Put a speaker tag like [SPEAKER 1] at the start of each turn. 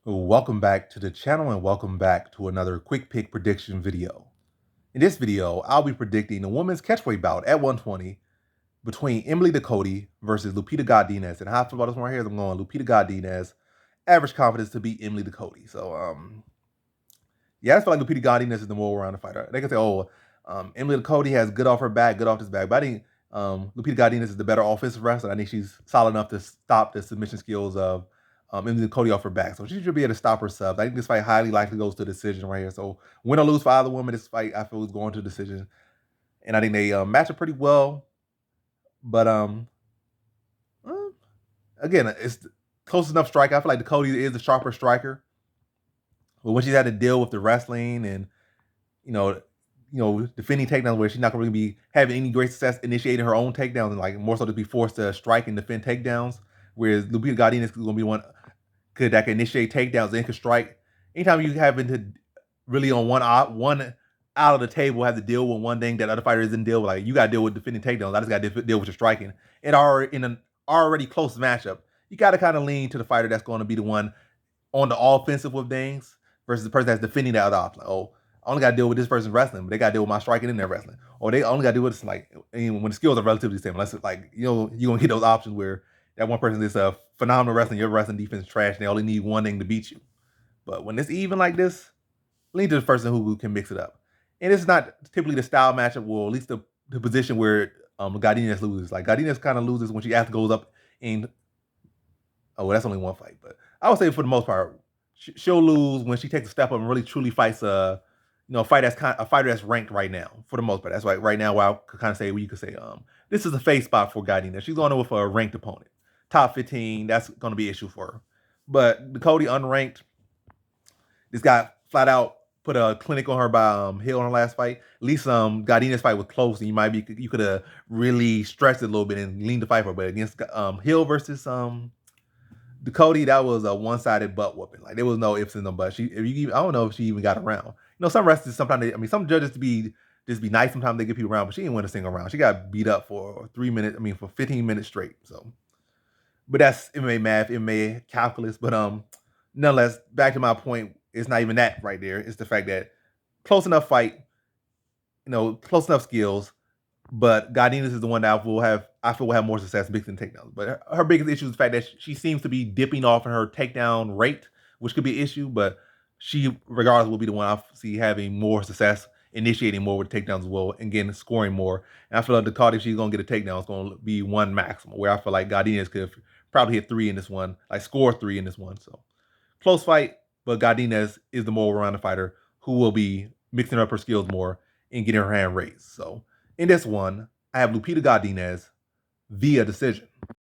[SPEAKER 1] Welcome back to the channel and welcome back to another quick pick prediction video. In this video, I'll be predicting the women's catchweight bout at 120 between Emily Ducote versus Lupita Godinez. And how I feel about this one right here is I'm going Lupita Godinez, average confidence to beat Emily Ducote. Yeah, I feel like Lupita Godinez is the more rounded fighter. They can say, Emily Ducote has good off her back, good off his back. But I think Lupita Godinez is the better offensive wrestler. I think she's solid enough to stop the submission skills of Emily Ducote off her back. So she should be able to stop her sub. I think this fight highly likely goes to decision right here. So win or lose for either woman, this fight I feel is going to decision. And I think they match up pretty well. But uh, again, it's close enough strike. I feel like Ducote is the sharper striker. But when she's had to deal with the wrestling and defending takedowns where she's not going to be having any great success initiating her own takedowns and like more so to be forced to strike and defend takedowns. Whereas Lupita Godinez is going to be one that can initiate takedowns and can strike. Anytime you having to really on one out of the table have to deal with one thing that other fighters didn't deal with, like you got to deal with defending takedowns. I just got to deal with your striking. And in an already close matchup, you got to kind of lean to the fighter that's going to be the one on the offensive with things versus the person that's defending that other option. Like, I only got to deal with this person wrestling, but they got to deal with my striking in their wrestling. Or they only got to deal with this, like, when the skills are relatively the same. Unless it's like, you're going to get those options where that one person is a phenomenal wrestling, your wrestling defense is trash, and they only need one thing to beat you. But when it's even like this, lean to the person who can mix it up. And it's not typically the style matchup, or at least the position where Godinez loses. Like, Godinez kind of loses when she actually goes up and, that's only one fight. But I would say for the most part, she'll lose when she takes a step up and really truly fights a fighter that's ranked right now for the most part. That's right now where I could kind of say you could say this is a face spot for Godinez. She's going with a ranked opponent, top 15. That's going to be an issue for her. But Ducote unranked, this guy flat out put a clinic on her by Hill on her last fight. At least Godinez fight was close, and you could have really stretched it a little bit and leaned the fight for her. But against Hill versus Ducote, that was a one-sided butt whooping. Like there was no ifs and no buts. I don't know if she even got around. Some wrestlers sometimes some judges just be nice. Sometimes they get people around, but she didn't win a single round. She got beat up for 3 minutes. For 15 minutes straight. So, but that's MMA math, MMA calculus. But nonetheless, back to my point, it's not even that right there. It's the fact that close enough fight, close enough skills. But Godinez is the one that I feel will have more success mixing takedowns. But her biggest issue is the fact that she seems to be dipping off in her takedown rate, which could be an issue. But she, regardless, will be the one I see having more success, initiating more with takedowns as well, and getting scoring more. And I feel like Ducote, if she's gonna get a takedown, it's gonna be one maximum. Where I feel like Godinez could probably hit 3 in this one, like score 3 in this one. So close fight, but Godinez is the more rounded fighter who will be mixing up her skills more and getting her hand raised. So in this one, I have Lupita Godinez via decision.